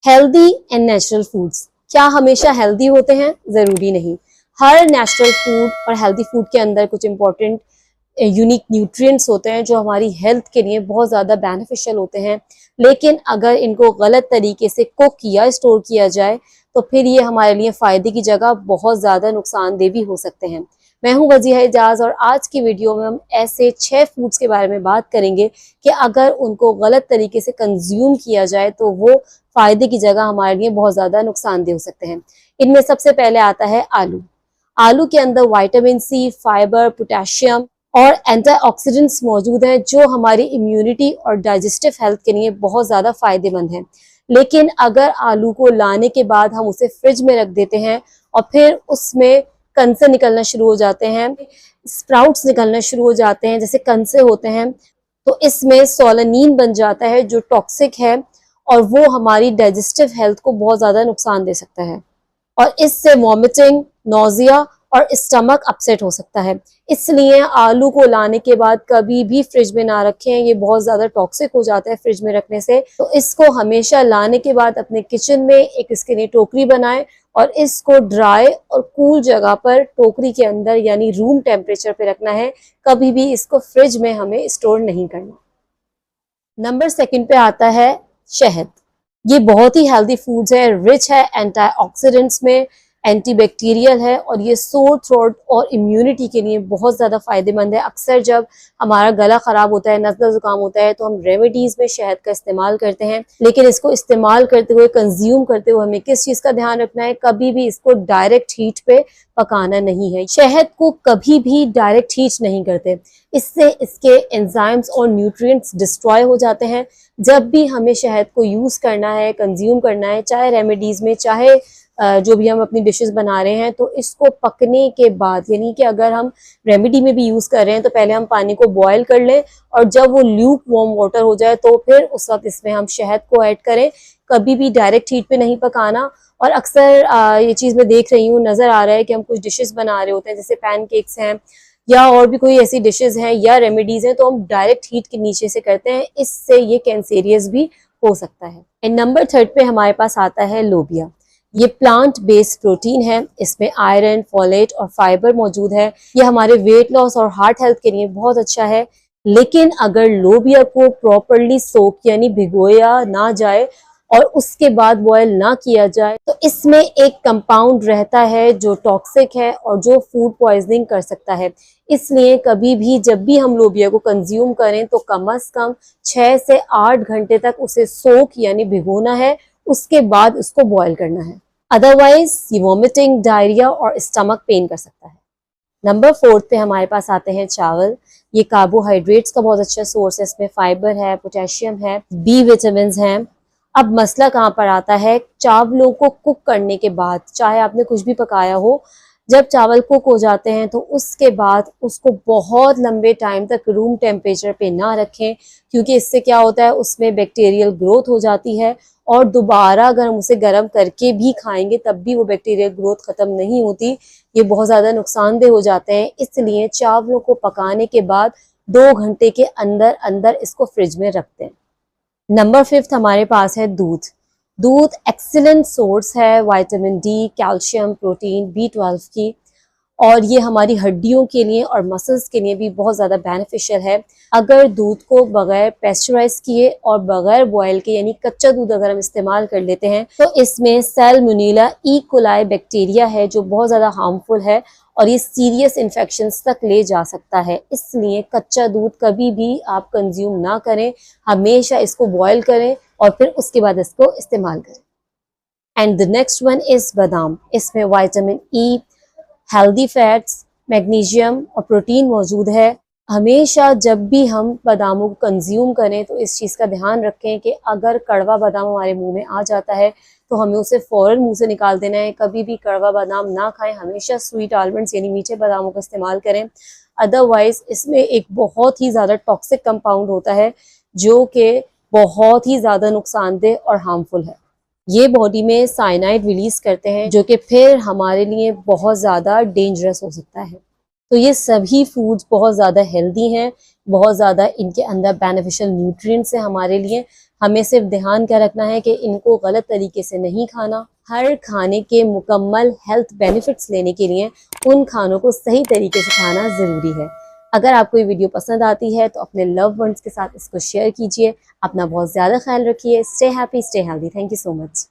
Healthy and natural foods क्या हमेशा healthy होते हैं? जरूरी नहीं। हर नेचुरल फूड और हेल्दी फूड के अंदर कुछ इंपॉर्टेंट यूनिक न्यूट्रिएंट्स होते हैं जो हमारी हेल्थ के लिए बहुत ज़्यादा बेनिफिशियल होते हैं, लेकिन अगर इनको गलत तरीके से कुक या स्टोर किया जाए तो फिर ये हमारे लिए फ़ायदे की जगह बहुत ज़्यादा नुकसानदेह भी हो सकते हैं। मैं हूं वजीहा एजाज और आज की वीडियो में हम ऐसे 6 फूड्स के बारे में बात करेंगे कि अगर उनको गलत तरीके से कंज्यूम किया जाए तो वो फ़ायदे की जगह हमारे लिए बहुत ज़्यादा नुकसानदेह हो सकते हैं। इनमें सबसे पहले आता है आलू। आलू के अंदर विटामिन सी, फाइबर, पोटेशियम और एंटीऑक्सीडेंट्स मौजूद हैं जो हमारी इम्यूनिटी और डाइजेस्टिव हेल्थ के लिए बहुत ज़्यादा फायदेमंद हैं। लेकिन अगर आलू को लाने के बाद हम उसे फ्रिज में रख देते हैं और फिर उसमें कंसे निकलना शुरू हो जाते हैं, स्प्राउट्स निकलना शुरू हो जाते हैं, जैसे कंसे होते हैं, तो इसमें सोलानिन बन जाता है जो टॉक्सिक है और वो हमारी डाइजेस्टिव हेल्थ को बहुत ज़्यादा नुकसान दे सकता है और इससे वॉमिटिंग, नोजिया और स्टमक अपसेट हो सकता है। इसलिए आलू को लाने के बाद कभी भी फ्रिज में ना रखें, ये बहुत ज़्यादा टॉक्सिक हो जाता है फ्रिज में रखने से। तो इसको हमेशा लाने के बाद अपने किचन में एक इसके लिए टोकरी बनाएं और इसको ड्राई और कूल जगह पर टोकरी के अंदर यानी रूम टेम्परेचर पे रखना है, कभी भी इसको फ्रिज में हमें स्टोर नहीं करना। नंबर 2 पे आता है शहद। ये बहुत ही हेल्दी फूड्स है, रिच है एंटीऑक्सीडेंट्स में, एंटीबैक्टीरियल है और ये सोर थ्रोट और इम्यूनिटी के लिए बहुत ज़्यादा फायदेमंद है। अक्सर जब हमारा गला ख़राब होता है, नज़ला ज़ुकाम होता है, तो हम रेमेडीज़ में शहद का इस्तेमाल करते हैं, लेकिन इसको इस्तेमाल करते हुए, कंज्यूम करते हुए हमें किस चीज़ का ध्यान रखना है? कभी भी इसको डायरेक्ट हीट पे पकाना नहीं है। शहद को कभी भी डायरेक्ट हीट नहीं करते, इससे इसके एंजाइम्स और न्यूट्रिएंट्स डिस्ट्रॉय हो जाते हैं। जब भी हमें शहद को यूज़ करना है, कंज्यूम करना है, चाहे रेमेडीज़ में, चाहे जो भी हम अपनी डिशेस बना रहे हैं, तो इसको पकने के बाद, यानी कि अगर हम रेमेडी में भी यूज़ कर रहे हैं तो पहले हम पानी को बॉयल कर लें और जब वो ल्यूक वार्म वाटर हो जाए तो फिर उस वक्त इसमें हम शहद को ऐड करें। कभी भी डायरेक्ट हीट पे नहीं पकाना। और अक्सर ये चीज़ मैं देख रही हूँ, नज़र आ रहा है कि हम कुछ डिशेस बना रहे होते हैं, जैसे पैनकेक्स हैं या और भी कोई ऐसी डिशेस हैं या रेमेडीज़ हैं, तो हम डायरेक्ट हीट के नीचे से करते हैं, इससे ये कैंसेरियस भी हो सकता है। एंड नंबर 3 पे हमारे पास आता है लोबिया। ये प्लांट बेस्ड प्रोटीन है, इसमें आयरन, फोलेट और फाइबर मौजूद है। ये हमारे वेट लॉस और हार्ट हेल्थ के लिए बहुत अच्छा है। लेकिन अगर लोबिया को प्रॉपरली सोक यानी भिगोया ना जाए और उसके बाद बॉयल ना किया जाए तो इसमें एक कंपाउंड रहता है जो टॉक्सिक है और जो फूड पॉइजनिंग कर सकता है। इसलिए कभी भी जब भी हम लोबिया को कंज्यूम करें तो कम से कम 6 से 8 घंटे तक उसे सोक यानी भिगोना है, उसके बाद उसको बॉयल करना है। अदरवाइज ये वॉमिटिंग, डायरिया और स्टमक पेन कर सकता है। नंबर 4 पे हमारे पास आते हैं चावल। ये कार्बोहाइड्रेट्स का बहुत अच्छा सोर्स है, इसमें फाइबर है, पोटेशियम है, बी विटामिन हैं। अब मसला कहाँ पर आता है? चावलों को कुक करने के बाद, चाहे आपने कुछ भी पकाया हो, जब चावल कुक हो जाते हैं तो उसके बाद उसको बहुत लंबे टाइम तक रूम टेम्परेचर पे ना रखें, क्योंकि इससे क्या होता है, उसमें बैक्टीरियल ग्रोथ हो जाती है और दोबारा अगर हम उसे गर्म करके भी खाएंगे तब भी वो बैक्टीरियल ग्रोथ ख़त्म नहीं होती। ये बहुत ज़्यादा नुकसानदेह हो जाते हैं। इसलिए चावलों को पकाने के बाद 2 घंटे के अंदर अंदर इसको फ्रिज में रखते हैं। नंबर 5 हमारे पास है दूध। दूध एक्सीलेंट सोर्स है vitamin D, calcium, protein, B12 की, और ये हमारी हड्डियों के लिए और मसल्स के लिए भी बहुत ज़्यादा बेनिफिशियल है। अगर दूध को बगैर पेस्चराइज किए और बगैर बॉयल के यानी कच्चा दूध अगर हम इस्तेमाल कर लेते हैं तो इसमें सैल्मोनेला ई कोलाई बैक्टीरिया है जो बहुत ज़्यादा हार्मफुल है और ये सीरियस इन्फेक्शंस तक ले जा सकता है। इसलिए कच्चा दूध कभी भी आप कंज्यूम ना करें, हमेशा इसको बॉयल करें और फिर उसके बाद इसको इस्तेमाल करें। And the next one is बादाम। इसमें vitamin E, healthy fats, magnesium और प्रोटीन मौजूद है। हमेशा जब भी हम बादामों को कंज्यूम करें तो इस चीज़ का ध्यान रखें कि अगर कड़वा बादाम हमारे मुंह में आ जाता है तो हमें उसे फ़ौरन मुंह से निकाल देना है। कभी भी कड़वा बादाम ना खाएं, हमेशा स्वीट आलमंड्स यानी मीठे बादामों का इस्तेमाल करें। अदरवाइज इसमें एक बहुत ही ज़्यादा टॉक्सिक कंपाउंड होता है जो कि बहुत ही ज़्यादा नुकसानदेह और हार्मफुल है। ये बॉडी में साइनाइड रिलीज करते हैं जो कि फिर हमारे लिए बहुत ज़्यादा डेंजरस हो सकता है। तो ये सभी फूड्स बहुत ज़्यादा हेल्दी हैं, बहुत ज़्यादा इनके अंदर बेनिफिशियल न्यूट्रिएंट्स हैं हमारे लिए। हमें सिर्फ ध्यान क्या रखना है कि इनको गलत तरीके से नहीं खाना। हर खाने के मुकम्मल हेल्थ बेनिफिट्स लेने के लिए उन खानों को सही तरीके से खाना ज़रूरी है। अगर आपको ये वीडियो पसंद आती है तो अपने लव वंस के साथ इसको शेयर कीजिए। अपना बहुत ज़्यादा ख्याल रखिए। Stay happy, stay healthy. Thank you so much.